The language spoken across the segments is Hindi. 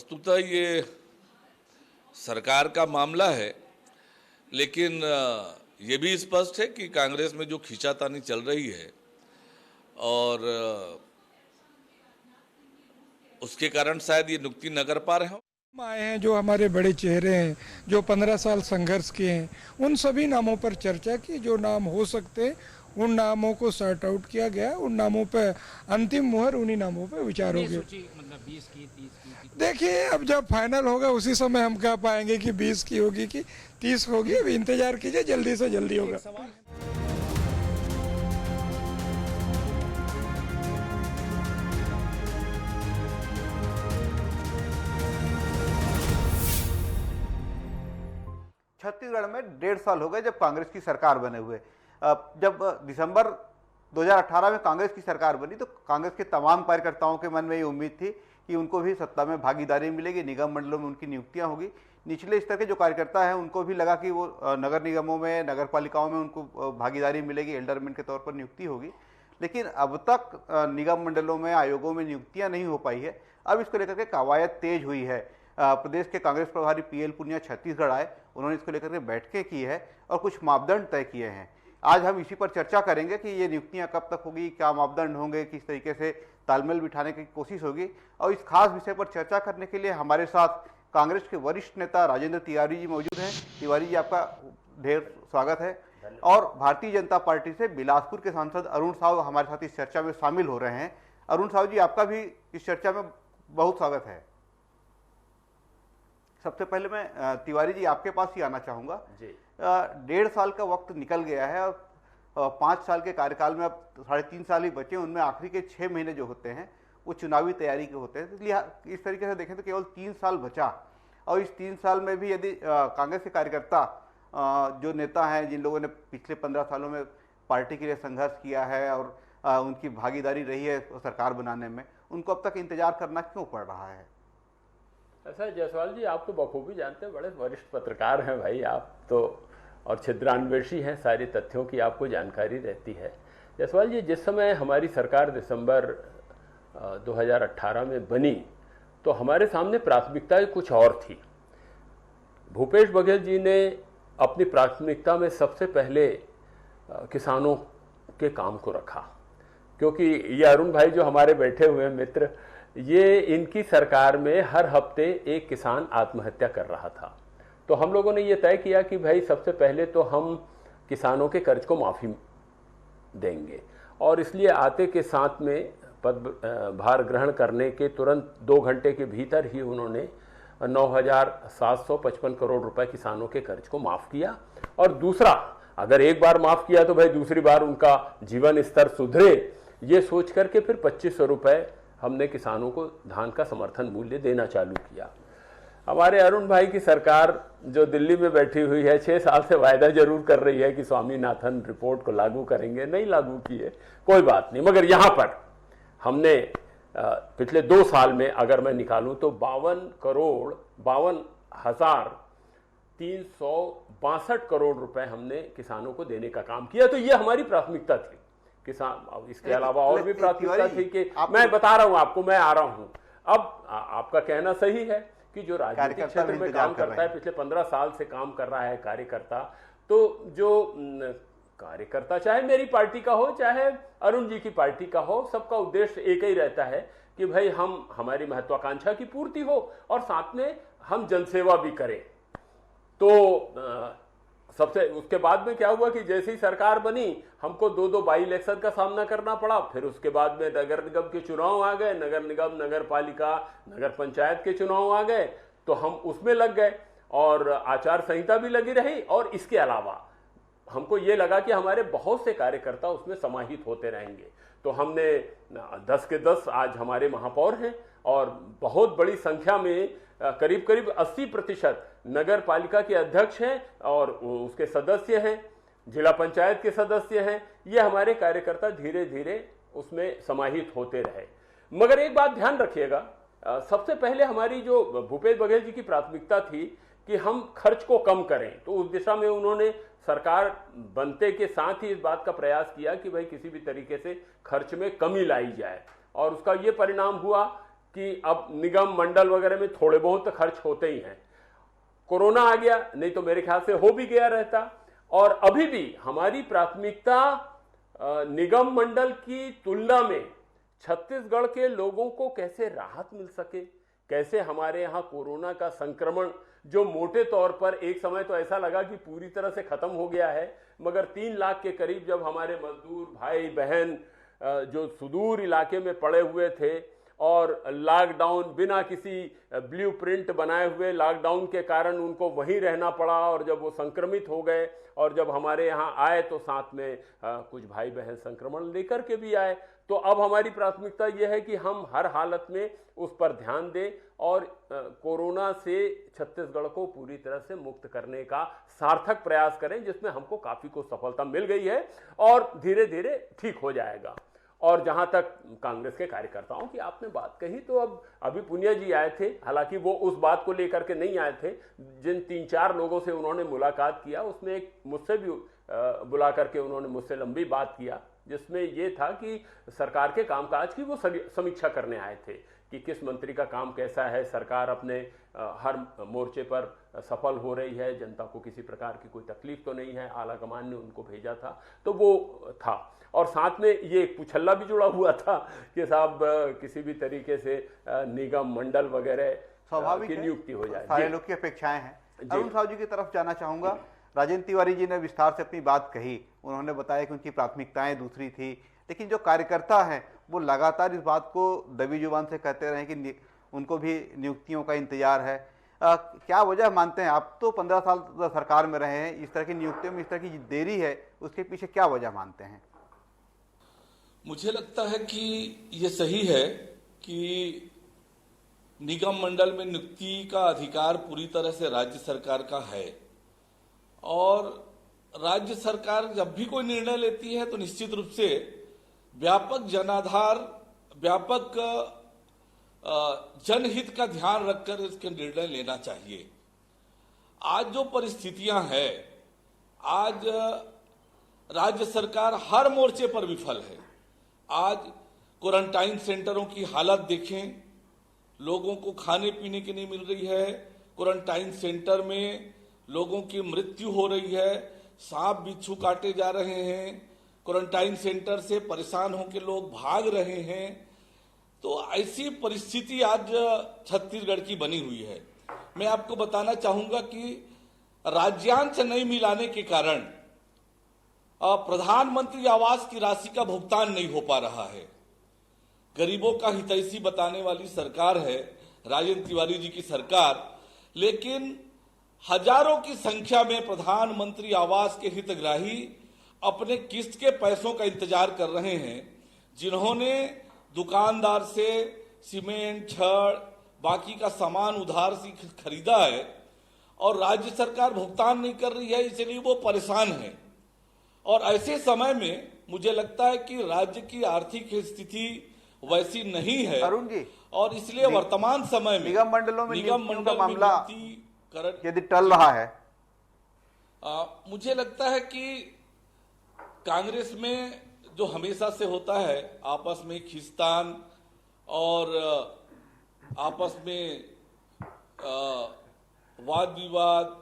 वस्तुतः ये सरकार का मामला है, लेकिन ये भी स्पष्ट है कि कांग्रेस में जो खींचातानी चल रही है और उसके कारण शायद ये नुक्ति न कर पा रहे हो। आए हैं जो हमारे बड़े चेहरे हैं, जो 15 साल संघर्ष किए हैं, उन सभी नामों पर चर्चा की। जो नाम हो सकते हैं उन नामों को सॉर्ट आउट किया गया। उन नामों पर अंतिम मुहर उन्हीं नामों पर विचार होगी। मतलब 20 की 30 की। देखिए, अब जब फाइनल होगा उसी समय हम कह पाएंगे कि 20 की होगी कि 30 होगी। अभी इंतजार कीजिए, जल्दी से जल्दी होगा। छत्तीसगढ़ में 1.5 साल हो गए जब कांग्रेस की सरकार बने हुए। जब दिसंबर 2018 में कांग्रेस की सरकार बनी तो कांग्रेस के तमाम कार्यकर्ताओं के मन में ये उम्मीद थी कि उनको भी सत्ता में भागीदारी मिलेगी, निगम मंडलों में उनकी नियुक्तियां होगी। निचले स्तर के जो कार्यकर्ता हैं उनको भी लगा कि वो नगर निगमों में, नगर पालिकाओं में उनको भागीदारी मिलेगी, एल्डरमैन के तौर पर नियुक्ति होगी। लेकिन अब तक निगम मंडलों में, आयोगों में नियुक्तियां नहीं हो पाई है। अब इसको लेकर के कवायद तेज हुई है। प्रदेश के कांग्रेस प्रभारी पीएल पुनिया छत्तीसगढ़ आए, उन्होंने इसको लेकर के बैठकें की है और कुछ मापदंड तय किए हैं। आज हम इसी पर चर्चा करेंगे कि ये नियुक्तियां कब तक होगी, क्या मापदंड होंगे, किस तरीके से तालमेल बिठाने की कोशिश होगी। और इस खास विषय पर चर्चा करने के लिए हमारे साथ कांग्रेस के वरिष्ठ नेता राजेंद्र तिवारी जी मौजूद हैं। तिवारी जी, आपका ढेर स्वागत है। और भारतीय जनता पार्टी से बिलासपुर के सांसद अरुण साव हमारे साथ इस चर्चा में शामिल हो रहे हैं। अरुण साव जी, आपका भी इस चर्चा में बहुत स्वागत है। सबसे पहले मैं तिवारी जी आपके पास ही आना चाहूँगा। 1.5 साल का वक्त निकल गया है और 5 साल के कार्यकाल में अब 3.5 साल ही बचे। उनमें आखिरी के 6 महीने जो होते हैं वो चुनावी तैयारी के होते हैं। इसलिए इस तरीके से देखें तो केवल 3 साल बचा। और इस 3 साल में भी यदि कांग्रेस के कार्यकर्ता, जो नेता हैं, जिन लोगों ने पिछले 15 सालों में पार्टी के लिए संघर्ष किया है और उनकी भागीदारी रही है सरकार बनाने में, उनको अब तक इंतजार करना क्यों पड़ रहा है? ऐसा है जायसवाल जी, आप तो बखूबी जानते हैं, बड़े वरिष्ठ पत्रकार हैं भाई आप तो, और छिद्रान्वेषी हैं, सारी तथ्यों की आपको जानकारी रहती है। जायसवाल जी, जिस समय हमारी सरकार दिसंबर 2018 में बनी तो हमारे सामने प्राथमिकताएं कुछ और थी। भूपेश बघेल जी ने अपनी प्राथमिकता में सबसे पहले किसानों के काम को रखा, क्योंकि ये अरुण भाई जो हमारे बैठे हुए मित्र, ये इनकी सरकार में हर हफ्ते एक किसान आत्महत्या कर रहा था। तो हम लोगों ने ये तय किया कि भाई सबसे पहले तो हम किसानों के कर्ज को माफ़ी देंगे, और इसलिए आते के साथ में पदभार ग्रहण करने के तुरंत 2 घंटे के भीतर ही उन्होंने 9,755 करोड़ रुपए किसानों के कर्ज को माफ़ किया। और दूसरा, अगर एक बार माफ़ किया तो भाई दूसरी बार उनका जीवन स्तर सुधरे, ये सोच करके फिर 2500 रुपये हमने किसानों को धान का समर्थन मूल्य देना चालू किया। हमारे अरुण भाई की सरकार जो दिल्ली में बैठी हुई है, 6 साल से वायदा जरूर कर रही है कि स्वामीनाथन रिपोर्ट को लागू करेंगे, नहीं लागू किए, कोई बात नहीं। मगर यहाँ पर हमने पिछले 2 साल में अगर मैं निकालूं तो 52,52,362 करोड़ रुपए हमने किसानों को देने का काम किया। तो ये हमारी प्राथमिकता थी। किसान, इसके अलावा और भी प्राथमिकता थी कि मैं बता रहा हूं आपको, मैं आ रहा हूं। अब आपका कहना सही है कि जो राजनीतिक क्षेत्र में काम करता है, पिछले 15 साल से काम कर रहा है कार्यकर्ता, तो जो कार्यकर्ता चाहे मेरी पार्टी का हो चाहे अरुण जी की पार्टी का हो, सबका उद्देश्य एक ही रहता है कि भाई हमारी महत्वाकांक्षा की पूर्ति हो और साथ में हम जनसेवा भी करें। तो सबसे उसके बाद में क्या हुआ कि जैसे ही सरकार बनी, हमको 2 बाई इलेक्शन का सामना करना पड़ा। फिर उसके बाद में नगर निगम के चुनाव आ गए, नगर निगम, नगर पालिका, नगर पंचायत के चुनाव आ गए, तो हम उसमें लग गए और आचार संहिता भी लगी रही। और इसके अलावा हमको ये लगा कि हमारे बहुत से कार्यकर्ता उसमें समाहित होते रहेंगे, तो हमने 10 के 10 आज हमारे महापौर हैं और बहुत बड़ी संख्या में करीब करीब 80% नगर पालिका के अध्यक्ष हैं और उसके सदस्य हैं, जिला पंचायत के सदस्य हैं। ये हमारे कार्यकर्ता धीरे धीरे उसमें समाहित होते रहे। मगर एक बात ध्यान रखिएगा, सबसे पहले हमारी जो भूपेश बघेल जी की प्राथमिकता थी कि हम खर्च को कम करें, तो उस दिशा में उन्होंने सरकार बनते के साथ ही इस बात का प्रयास किया कि भाई किसी भी तरीके से खर्च में कमी लाई जाए। और उसका ये परिणाम हुआ कि अब निगम मंडल वगैरह में थोड़े बहुत खर्च होते ही हैं। कोरोना आ गया, नहीं तो मेरे ख्याल से हो भी गया रहता। और अभी भी हमारी प्राथमिकता निगम मंडल की तुलना में छत्तीसगढ़ के लोगों को कैसे राहत मिल सके, कैसे हमारे यहाँ कोरोना का संक्रमण जो मोटे तौर पर एक समय तो ऐसा लगा कि पूरी तरह से खत्म हो गया है, मगर 3 लाख के करीब जब हमारे मजदूर भाई बहन जो सुदूर इलाके में पड़े हुए थे और लॉकडाउन बिना किसी ब्लूप्रिंट बनाए हुए लॉकडाउन के कारण उनको वहीं रहना पड़ा, और जब वो संक्रमित हो गए और जब हमारे यहाँ आए तो साथ में कुछ भाई बहन संक्रमण लेकर के भी आए। तो अब हमारी प्राथमिकता यह है कि हम हर हालत में उस पर ध्यान दें और कोरोना से छत्तीसगढ़ को पूरी तरह से मुक्त करने का सार्थक प्रयास करें, जिसमें हमको काफ़ी कुछ सफलता मिल गई है और धीरे धीरे ठीक हो जाएगा। और जहां तक कांग्रेस के कार्यकर्ताओं की आपने बात कही, तो अब अभी पुनिया जी आए थे, हालांकि वो उस बात को लेकर के नहीं आए थे। जिन 3-4 लोगों से उन्होंने मुलाकात किया उसमें एक मुझसे भी बुला करके उन्होंने मुझसे लंबी बात किया, जिसमें ये था कि सरकार के कामकाज की वो समीक्षा करने आए थे कि किस मंत्री का काम कैसा है, सरकार अपने हर मोर्चे पर सफल हो रही है, जनता को किसी प्रकार की कोई तकलीफ तो नहीं है। आला कमान ने उनको भेजा था, तो वो था। और साथ में ये एक पुछल्ला भी जुड़ा हुआ था कि साहब किसी भी तरीके से निगम मंडल वगैरह स्वाभाविक की नियुक्ति हो जाए। सारे लोग की अपेक्षाएं हैं। अरुण साहू जी की तरफ जाना चाहूंगा। राजेंद्र तिवारी जी ने विस्तार से अपनी बात कही, उन्होंने बताया कि उनकी प्राथमिकताएं दूसरी थी, लेकिन जो कार्यकर्ता हैं वो लगातार इस बात को दबी जुबान से कहते रहे कि उनको भी नियुक्तियों का इंतजार है। क्या वजह मानते हैं आप? तो 15 साल सरकार में रहे हैं, इस तरह की नियुक्तियों में इस तरह की देरी है, उसके पीछे क्या वजह मानते हैं? मुझे लगता है कि ये सही है कि निगम मंडल में नियुक्ति का अधिकार पूरी तरह से राज्य सरकार का है, और राज्य सरकार जब भी कोई निर्णय लेती है तो निश्चित रूप से व्यापक जनाधार, व्यापक जनहित का ध्यान रखकर इसके निर्णय लेना चाहिए। आज जो परिस्थितियां हैं, आज राज्य सरकार हर मोर्चे पर विफल है। आज क्वारंटाइन सेंटरों की हालत देखें, लोगों को खाने पीने की नहीं मिल रही है, क्वारंटाइन सेंटर में लोगों की मृत्यु हो रही है, सांप बिच्छू काटे जा रहे हैं, क्वारंटाइन सेंटर से परेशान होकर लोग भाग रहे हैं। तो ऐसी परिस्थिति आज छत्तीसगढ़ की बनी हुई है। मैं आपको बताना चाहूंगा कि राज्यांश नहीं मिलाने के कारण प्रधानमंत्री आवास की राशि का भुगतान नहीं हो पा रहा है। गरीबों का हितैषी बताने वाली सरकार है राजेंद्र तिवारी जी की सरकार, लेकिन हजारों की संख्या में प्रधानमंत्री आवास के हितग्राही अपने किस्त के पैसों का इंतजार कर रहे हैं, जिन्होंने दुकानदार से सीमेंट, छड़, बाकी का सामान उधार से खरीदा है और राज्य सरकार भुगतान नहीं कर रही है, इसलिए वो परेशान है। और ऐसे समय में मुझे लगता है कि राज्य की आर्थिक स्थिति वैसी नहीं है अरुण जी, और इसलिए वर्तमान समय में निगम मंडलों में निगम मंडल मामला यदि टल रहा है, मुझे लगता है कि कांग्रेस में जो हमेशा से होता है, आपस में खींचतान और आपस में वाद विवाद,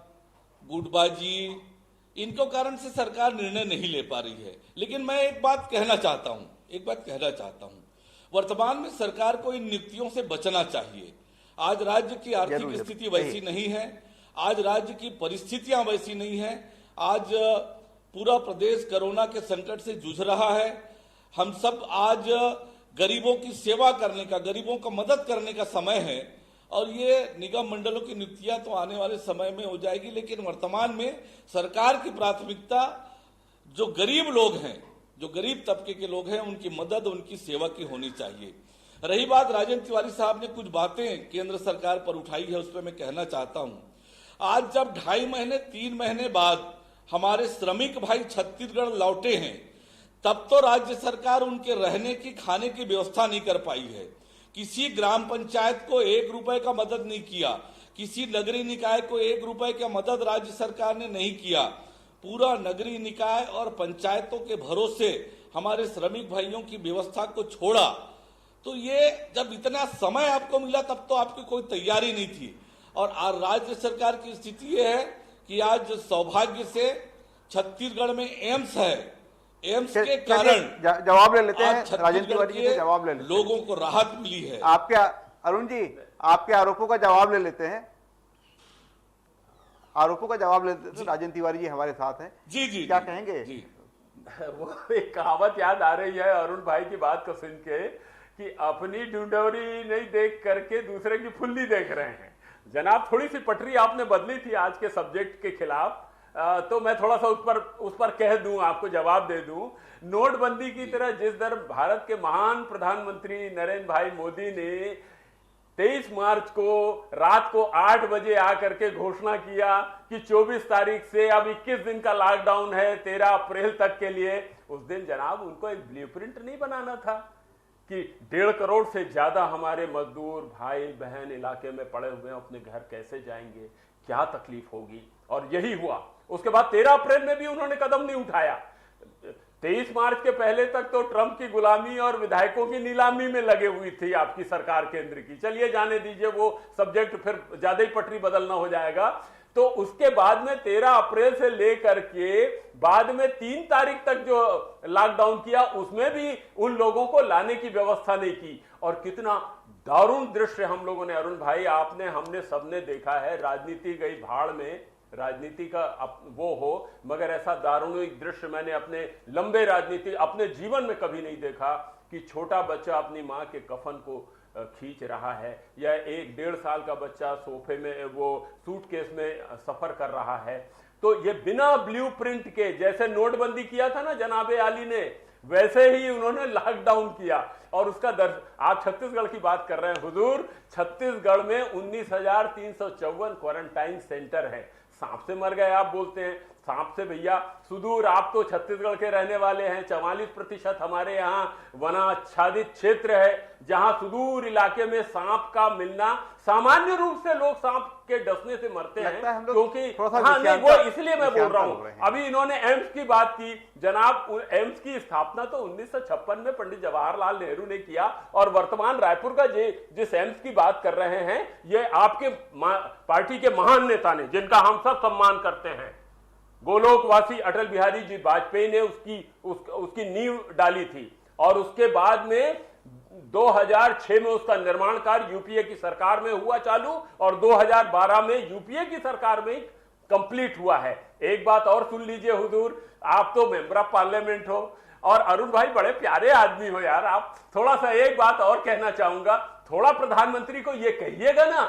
गुटबाजी, इनको कारण से सरकार निर्णय नहीं ले पा रही है। लेकिन मैं एक बात कहना चाहता हूं, वर्तमान में सरकार को इन नियुक्तियों से बचना चाहिए। आज राज्य की आर्थिक स्थिति वैसी नहीं है, आज राज्य की परिस्थितियां वैसी नहीं है। आज पूरा प्रदेश कोरोना के संकट से जूझ रहा है। हम सब आज गरीबों की सेवा करने का, गरीबों का मदद करने का समय है, और ये निगम मंडलों की नियुक्तियां तो आने वाले समय में हो जाएगी। लेकिन वर्तमान में सरकार की प्राथमिकता जो गरीब लोग हैं, जो गरीब तबके के लोग हैं, उनकी मदद, उनकी सेवा की होनी चाहिए। रही बात राजेंद्र तिवारी साहब ने कुछ बातें केंद्र सरकार पर उठाई है, उस पर मैं कहना चाहता हूं। आज जब 2.5 महीने 3 महीने बाद हमारे श्रमिक भाई छत्तीसगढ़ लौटे हैं, तब तो राज्य सरकार उनके रहने की, खाने की व्यवस्था नहीं कर पाई है। किसी ग्राम पंचायत को 1 रुपए का मदद नहीं किया, किसी नगरीय निकाय को 1 रुपए का मदद राज्य सरकार ने नहीं किया। पूरा नगरीय निकाय और पंचायतों के भरोसे हमारे श्रमिक भाइयों की व्यवस्था को छोड़ा। तो ये जब इतना समय आपको मिला तब तो आपकी कोई तैयारी नहीं थी। और आज राज्य सरकार की स्थिति ये है कि आज सौभाग्य से छत्तीसगढ़ में एम्स है, एम्स के कारण जवाब ले लेते हैं आज राजेंद्र तिवारी जी से, जवाब ले छत्तीसगढ़ लेते के लोगों को राहत मिली है। आपके अरुण जी, आपके आरोपों का जवाब ले लेते हैं, आरोपों का जवाब ले लेते हैं। राजेंद्र तिवारी जी हमारे साथ हैं। जी जी क्या जी, कहेंगे? जी वो एक कहावत याद आ रही है अरुण भाई की बात को सुन के कि अपनी ढूंढोरी नहीं देख करके दूसरे की फुल्ली देख रहे हैं। जनाब, थोड़ी सी पटरी आपने बदली थी आज के सब्जेक्ट के खिलाफ, तो मैं थोड़ा सा उस पर कह दूं, आपको जवाब दे दूं। नोटबंदी की तरह जिस दर भारत के महान प्रधानमंत्री नरेंद्र भाई मोदी ने 23 मार्च को रात को 8 बजे आकर के घोषणा किया कि 24 तारीख से अब 21 दिन का लॉकडाउन है 13 अप्रैल तक के लिए, उस दिन जनाब उनको एक ब्लूप्रिंट नहीं बनाना था कि 1.5 करोड़ से ज्यादा हमारे मजदूर भाई बहन इलाके में पड़े हुए हैं, अपने घर कैसे जाएंगे, क्या तकलीफ होगी? और यही हुआ। उसके बाद 13 अप्रैल में भी उन्होंने कदम नहीं उठाया। 23 मार्च के पहले तक तो ट्रंप की गुलामी और विधायकों की नीलामी में लगे हुई थी आपकी सरकार केंद्र की। चलिए जाने दीजिए, वो सब्जेक्ट फिर ज्यादा ही पटरी बदलना हो जाएगा। तो उसके बाद में 13 अप्रैल से लेकर के बाद में 3 तारीख तक जो लॉकडाउन किया, उसमें भी उन लोगों को लाने की व्यवस्था नहीं की। और कितना दारुण दृश्य हम लोगों ने, अरुण भाई आपने हमने सबने देखा है। राजनीति गई भाड़ में, राजनीति का वो हो, मगर ऐसा दारुण दृश्य मैंने अपने लंबे राजनीति अपने जीवन में कभी नहीं देखा कि छोटा बच्चा अपनी मां के कफन को खींच रहा है, या 1-1.5 साल का बच्चा सोफे में वो सूटकेस में सफर कर रहा है। तो ये बिना ब्लूप्रिंट के, जैसे नोटबंदी किया था ना जनाबे आली ने, वैसे ही उन्होंने लॉकडाउन किया। और उसका आप छत्तीसगढ़ की बात कर रहे हैं हुजूर, छत्तीसगढ़ में 19,354 क्वारंटाइन सेंटर है। सांप से मर गए आप बोलते हैं, सांप से भैया सुदूर, आप तो छत्तीसगढ़ के रहने वाले हैं। 44% हमारे यहाँ वनाच्छादित क्षेत्र है, जहां सुदूर इलाके में सांप का मिलना, सामान्य रूप से लोग सांप के डसने से मरते हैं, क्योंकि हाँ नहीं, वो इसलिए मैं बोल रहा हूं। अभी इन्होंने एम्स की बात की जनाब, एम्स की स्थापना तो 1956 में पंडित जवाहरलाल नेहरू ने किया, और वर्तमान रायपुर का जिस एम्स की बात कर रहे हैं, ये आपके पार्टी के महान नेता ने, जिनका हम सब सम्मान करते हैं, गोलोकवासी अटल बिहारी जी वाजपेयी ने उसकी नींव डाली थी। और उसके बाद में 2006 में उसका निर्माण कार्य यूपीए की सरकार में हुआ चालू, और 2012 में यूपीए की सरकार में कंप्लीट हुआ है। एक बात और सुन लीजिए हुजूर, आप तो मेंबर ऑफ पार्लियामेंट हो, और अरुण भाई बड़े प्यारे आदमी हो यार आप। थोड़ा सा एक बात और कहना चाहूंगा, थोड़ा प्रधानमंत्री को यह कहिएगा ना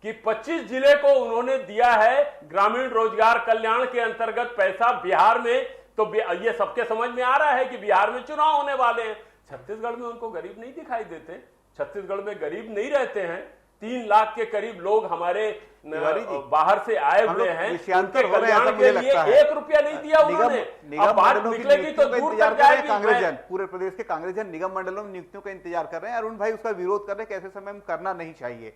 कि 25 जिले को उन्होंने दिया है ग्रामीण रोजगार कल्याण के अंतर्गत पैसा बिहार में। तो ये सबके समझ में आ रहा है कि बिहार में चुनाव होने वाले हैं। छत्तीसगढ़ में उनको गरीब नहीं दिखाई देते, छत्तीसगढ़ में गरीब नहीं रहते हैं। 3 लाख के करीब लोग हमारे बाहर से आए हुए हैं, उनके कल्याण के लिए 1 रुपया नहीं दिया उन्होंने। अब बात निकलेगी तो दूर तक जाएगी। कांग्रेसजन, पूरे प्रदेश के कांग्रेसजन निगम मंडलों में नियुक्तियों का इंतजार कर रहे हैं। अरुण भाई उसका विरोध कर रहे हैं, कैसे समय में करना नहीं चाहिए।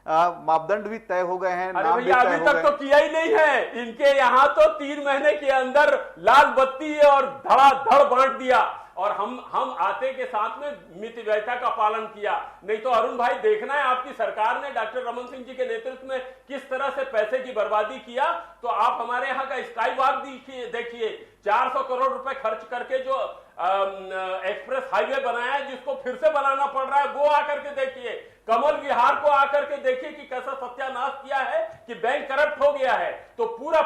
मापदंड भी तय हो गए हैं, नाम भी तय हो गए। अभी तक तो किया ही नहीं है। इनके यहाँ तो 3 महीने के अंदर लाल बत्ती और धड़ाधड़ बांट दिया, और हम आते के साथ में मितव्ययता का पालन किया। नहीं तो अरुण भाई देखना है, आपकी सरकार ने डॉक्टर रमन सिंह जी के नेतृत्व में किस तरह से पैसे की बर्बादी किया। तो आप हमारे यहाँ का स्काई वॉक देखिए, 400 करोड़ रुपए खर्च करके जो एक्सप्रेस हाईवे बनाया है, जिसको फिर से बनाना पड़ रहा है, वो आकर के देखिए। कमल विहार को आकर के देखिए कि कैसा सत्यानाश किया है, कि बैंक करप्ट हो गया है। तो पूरा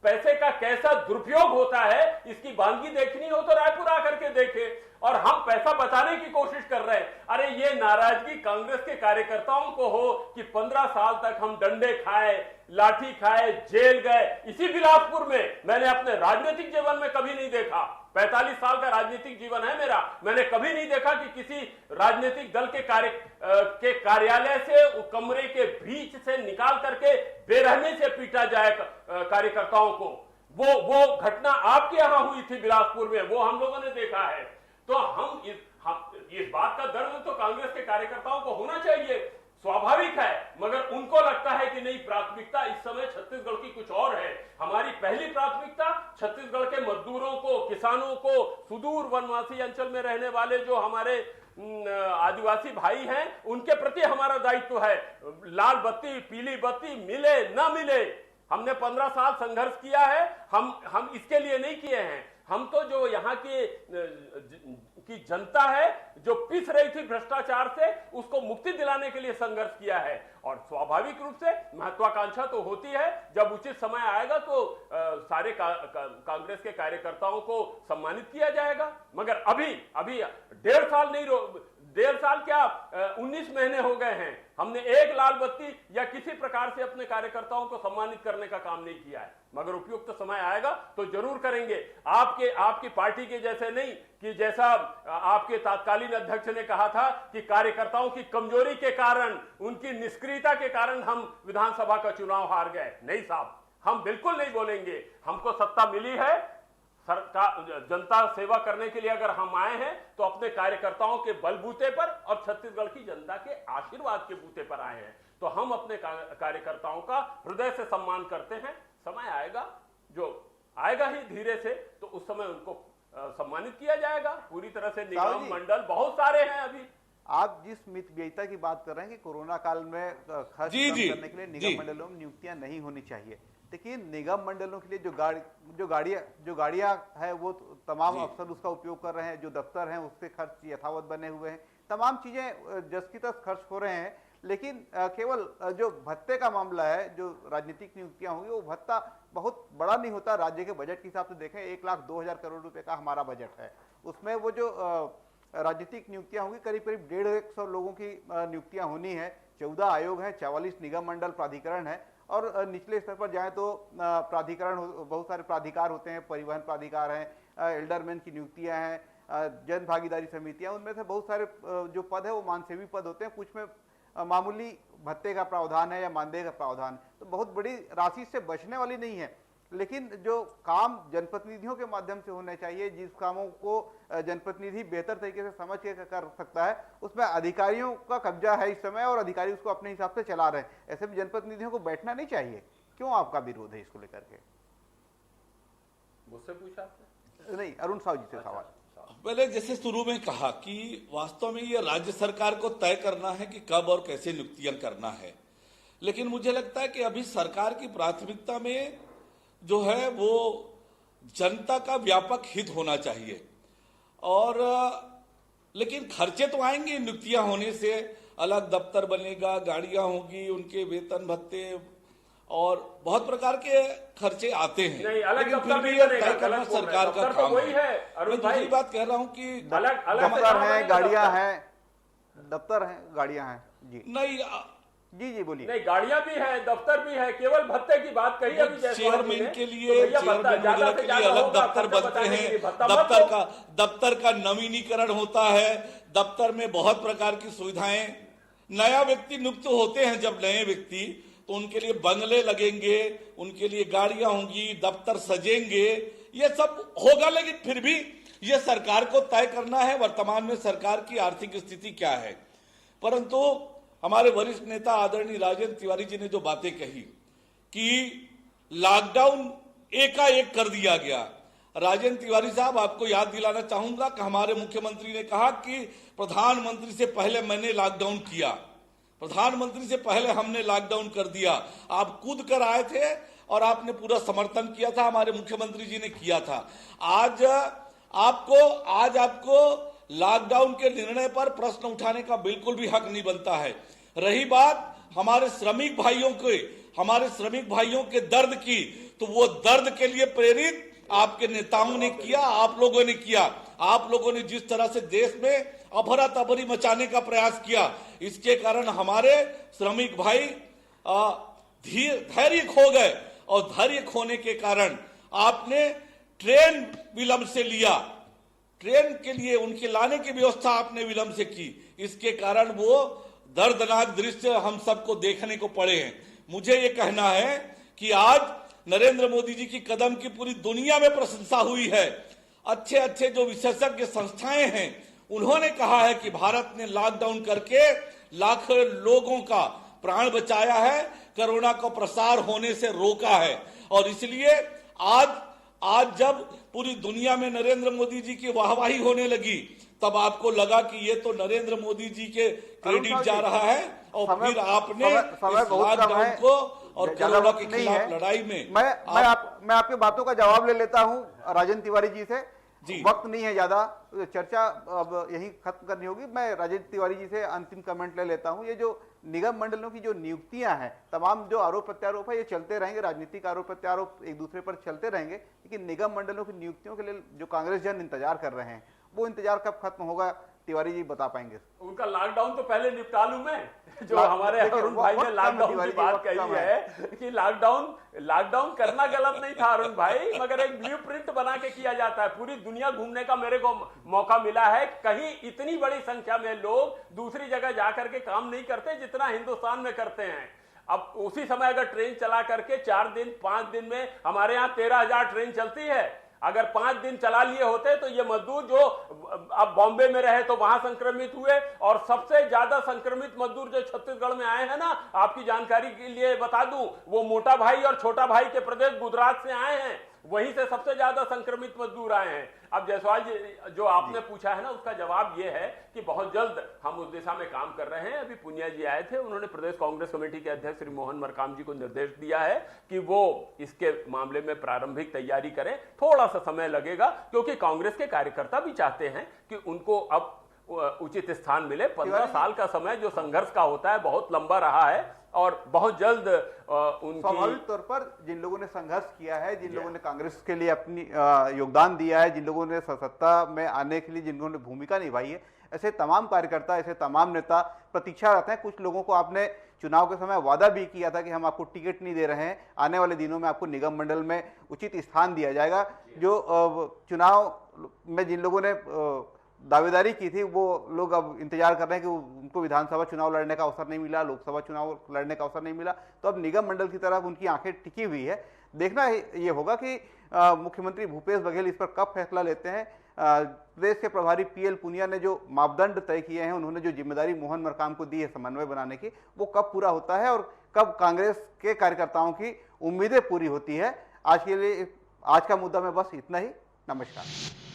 पैसे का कैसा दुरुपयोग होता है, इसकी वानगी देखनी हो तो रायपुर आकर के देखे। और हम पैसा बचाने की कोशिश कर रहे हैं। अरे ये नाराजगी कांग्रेस के कार्यकर्ताओं को हो कि 15 साल तक हम डंडे खाए, लाठी खाए, जेल गए। इसी बिलासपुर में मैंने अपने राजनीतिक जीवन में कभी नहीं देखा, 45 साल का राजनीतिक जीवन है मेरा, मैंने कभी नहीं देखा कि किसी राजनीतिक दल के कार्यालय से कमरे के बीच से निकाल करके बेरहमी से पीटा जाए कार्यकर्ताओं को। वो घटना आपके यहां हुई थी बिलासपुर में, वो हम लोगों ने देखा है। तो हम इस बात का दर्द तो कांग्रेस के कार्यकर्ताओं को होना चाहिए, स्वाभाविक है, मगर उनको लगता है कि नहीं, प्राथमिकता इस समय छत्तीसगढ़ की कुछ और है। हमारी पहली प्राथमिकता छत्तीसगढ़ के मजदूरों को, किसानों को, सुदूर वनवासी अंचल में रहने वाले जो हमारे आदिवासी भाई हैं, उनके प्रति हमारा दायित्व है। लाल बत्ती, पीली बत्ती मिले ना मिले, हमने 15 साल संघर्ष किया है। हम इसके लिए नहीं किए हैं। हम तो जो यहाँ की जनता है जो पिस रही थी भ्रष्टाचार से, उसको मुक्ति दिलाने के लिए संघर्ष किया है। और स्वाभाविक रूप से महत्वाकांक्षा तो होती है, जब उचित समय आएगा तो सारे कांग्रेस के कार्यकर्ताओं को सम्मानित किया जाएगा। मगर अभी 1.5 साल क्या 19 महीने हो गए हैं, हमने एक लाल बत्ती या किसी प्रकार से अपने कार्यकर्ताओं को सम्मानित करने का काम नहीं किया है। मगर उपयुक्त समय आएगा तो जरूर करेंगे। आपकी पार्टी के जैसे नहीं कि जैसा आपके तत्कालीन अध्यक्ष ने कहा था कि कार्यकर्ताओं की कमजोरी के कारण, उनकी निष्क्रियता के कारण हम विधानसभा का चुनाव हार गए। नहीं साहब, हम बिल्कुल नहीं बोलेंगे। हमको सत्ता मिली है, सरकार जनता सेवा करने के लिए अगर हम आए हैं तो अपने कार्यकर्ताओं के बलबूते पर और छत्तीसगढ़ की जनता के आशीर्वाद के बूते पर आए हैं। तो हम अपने कार्यकर्ताओं का हृदय से सम्मान करते हैं। समय आएगा, जो आएगा ही धीरे से, तो उस समय उनको सम्मानित किया जाएगा पूरी तरह से। निगम मंडल बहुत सारे हैं। अभी आप जिस मितव्ययिता की बात कर रहे हैं कि कोरोना काल में खर्च कम करने के लिए निगम मंडलों में नियुक्तियां नहीं होनी चाहिए, देखिए निगम मंडलों के लिए जो गाड़ियां है वो तमाम अफसर उसका उपयोग कर रहे हैं, जो दफ्तर हैं उसके खर्च यथावत बने हुए हैं, तमाम चीजें जस की तस खर्च हो रहे हैं। लेकिन केवल जो भत्ते का मामला है, जो राजनीतिक नियुक्तियां होंगी, वो भत्ता बहुत बड़ा नहीं होता। राज्य के बजट के हिसाब से देखें 1,02,000 करोड़ रुपए का हमारा बजट है, उसमें वो जो राजनीतिक नियुक्तियां होंगी करीब 150 लोगों की नियुक्तियां होनी है। 14 आयोग हैं, 44 निगम मंडल प्राधिकरण है, और निचले स्तर पर जाएं तो प्राधिकरण, बहुत सारे प्राधिकार होते हैं, परिवहन प्राधिकार हैं, एल्डरमैन की नियुक्तियां हैं, जन भागीदारी समितियां, उनमें से बहुत सारे जो पद है वो मानसेवी पद होते हैं। कुछ में मामूली भत्ते का प्रावधान है या मानदेय का प्रावधान, तो बहुत बड़ी राशि से बचने वाली नहीं है। लेकिन जो काम जनप्रतिनिधियों के माध्यम से होने चाहिए, जिस कामों को जनप्रतिनिधि बेहतर तरीके से समझ के कर सकता है, उसमें अधिकारियों का कब्जा है इस समय, और अधिकारी उसको अपने हिसाब से चला रहे हैं। ऐसे में जनप्रतिनिधियों को बैठना नहीं चाहिए। क्यों आपका विरोध है इसको लेकर के? मुझसे पूछा आपने? नहीं, अरुण साहू जी से सवाल। पहले जैसे शुरू में कहा कि वास्तव में ये राज्य सरकार को तय करना है कि कब और कैसे नियुक्तियां करना है। लेकिन मुझे लगता है कि अभी सरकार की प्राथमिकता में जो है वो जनता का व्यापक हित होना चाहिए। और लेकिन खर्चे तो आएंगे, नियुक्तियां होने से अलग दफ्तर बनेगा, गाड़ियां होगी, उनके वेतन भत्ते और बहुत प्रकार के खर्चे आते हैं। लेकिन फिर भी तय करना सरकार का काम है। मैं दूसरी बात कह रहा हूं कि दफ्तर हैं, गाड़ियां हैं, दफ्तर हैं, गाड़ियां हैं। जी नहीं, जी बोलिए। नहीं, गाड़ियां भी है, दफ्तर भी है, केवल भत्ते की बात कही अभी। चेयरमैन के लिए अलग दफ्तर बनते हैं, दफ्तर का नवीनीकरण होता है, दफ्तर में बहुत प्रकार की सुविधाएं, नया व्यक्ति नियुक्त होते हैं जब नए व्यक्ति, तो उनके लिए बंगले लगेंगे, उनके लिए गाड़ियां होंगी, दफ्तर सजेंगे, ये सब होगा। लेकिन फिर भी ये सरकार को तय करना है वर्तमान में सरकार की आर्थिक स्थिति क्या है। परंतु हमारे वरिष्ठ नेता आदरणीय राजेंद्र तिवारी जी ने जो बातें कही कि लॉकडाउन एकाएक कर दिया गया, राजेंद्र तिवारी साहब आपको याद दिलाना चाहूंगा कि हमारे मुख्यमंत्री ने कहा कि प्रधानमंत्री से पहले मैंने लॉकडाउन किया, प्रधानमंत्री से पहले हमने लॉकडाउन कर दिया। आप कूद कर आए थे और आपने पूरा समर्थन किया था, हमारे मुख्यमंत्री जी ने किया था। आज आपको लॉकडाउन के निर्णय पर प्रश्न उठाने का बिल्कुल भी हक नहीं बनता है। रही बात हमारे श्रमिक भाइयों के दर्द की, तो वो दर्द के लिए प्रेरित आपके नेताओं ने किया, आप लोगों ने किया। आप लोगों ने जिस तरह से देश में अफरा तफरी मचाने का प्रयास किया, इसके कारण हमारे श्रमिक भाई धैर्य खो गए, और धैर्य खोने के कारण आपने ट्रेन विलंब से लिया, ट्रेन के लिए उनके लाने की व्यवस्था आपने विलंब से की, इसके कारण वो दर्दनाक दृश्य हम सबको देखने को पड़े हैं। मुझे ये कहना है कि आज नरेंद्र मोदी जी की कदम की पूरी दुनिया में प्रशंसा हुई है। अच्छे अच्छे जो विशेषज्ञ संस्थाएं हैं उन्होंने कहा है कि भारत ने लॉकडाउन करके लाखों लोगों का प्राण बचाया है, कोरोना को प्रसार होने से रोका है, और इसलिए आज आज जब पूरी दुनिया में नरेंद्र मोदी जी की वाहवाही होने लगी, तब आपको लगा कि ये तो नरेंद्र मोदी जी के क्रेडिट जा रहा है, और फिर आपने लॉकडाउन को और कोरोना के खिलाफ लड़ाई में मैं आपकी बातों का जवाब ले लेता हूं राजेंद्र तिवारी जी से। वक्त नहीं है ज्यादा, चर्चा अब यही खत्म करनी होगी। मैं राजेंद्र तिवारी जी से अंतिम कमेंट ले लेता हूं। ये जो निगम मंडलों की जो नियुक्तियां हैं, तमाम जो आरोप प्रत्यारोप है ये चलते रहेंगे, राजनीतिक आरोप प्रत्यारोप एक दूसरे पर चलते रहेंगे, लेकिन निगम मंडलों की नियुक्तियों के लिए जो कांग्रेस जन इंतजार कर रहे हैं, वो इंतजार कब खत्म होगा, तिवारी जी बता पाएंगे? उनका लॉकडाउन तो पहले निपटा लूं मैं। जो हमारे अरुण भाई ने लॉकडाउन की बात कही है कि लॉकडाउन करना गलत नहीं था अरुण भाई, मगर एक ब्लूप्रिंट बना के किया जाता है। पूरी दुनिया घूमने का मेरे को मौका मिला है, कहीं इतनी बड़ी संख्या में लोग दूसरी जगह जाकर के काम नहीं करते जितना हिंदुस्तान में करते हैं। अब उसी समय अगर ट्रेन चला करके 4 दिन 5 दिन में, हमारे यहाँ 13,000 ट्रेन चलती है, अगर 5 दिन चला लिए होते तो ये मजदूर जो अब बॉम्बे में रहे तो वहां संक्रमित हुए, और सबसे ज्यादा संक्रमित मजदूर जो छत्तीसगढ़ में आए हैं ना, आपकी जानकारी के लिए बता दूं, वो मोटा भाई और छोटा भाई के प्रदेश गुजरात से आए हैं, वहीं से सबसे ज्यादा संक्रमित मजदूर आए हैं। अब जायसवाल जी, जो आपने पूछा है ना, उसका जवाब यह है कि बहुत जल्द हम उस दिशा में काम कर रहे हैं। अभी पुनिया जी आए थे, उन्होंने प्रदेश कांग्रेस कमेटी के अध्यक्ष श्री मोहन मरकाम जी को निर्देश दिया है कि वो इसके मामले में प्रारंभिक तैयारी करें। थोड़ा सा समय लगेगा, क्योंकि कांग्रेस के कार्यकर्ता भी चाहते हैं कि उनको अब उचित स्थान मिले। 15 साल का समय जो संघर्ष का होता है बहुत लंबा रहा है, और बहुत जल्द उनकी स्वाभाविक तौर पर जिन लोगों ने संघर्ष किया है, जिन लोगों ने कांग्रेस के लिए अपनी योगदान दिया है, जिन लोगों ने सत्ता में आने के लिए जिन्होंने भूमिका निभाई है, ऐसे तमाम कार्यकर्ता, ऐसे तमाम नेता प्रतीक्षा रहते हैं। कुछ लोगों को आपने चुनाव के समय वादा भी किया था कि हम आपको टिकट नहीं दे रहे हैं, आने वाले दिनों में आपको निगम मंडल में उचित स्थान दिया जाएगा। जो चुनाव में जिन लोगों ने दावेदारी की थी, वो लोग अब इंतजार कर रहे हैं कि उनको विधानसभा चुनाव लड़ने का अवसर नहीं मिला, लोकसभा चुनाव लड़ने का अवसर नहीं मिला, तो अब निगम मंडल की तरफ उनकी आंखें टिकी हुई है। देखना ये होगा कि मुख्यमंत्री भूपेश बघेल इस पर कब फैसला लेते हैं। प्रदेश के प्रभारी पीएल पुनिया ने जो मापदंड तय किए हैं, उन्होंने जो जिम्मेदारी मोहन मरकाम को दी है समन्वय बनाने की, वो कब पूरा होता है और कब कांग्रेस के कार्यकर्ताओं की उम्मीदें पूरी होती है। आज के लिए आज का मुद्दा में बस इतना ही। नमस्कार।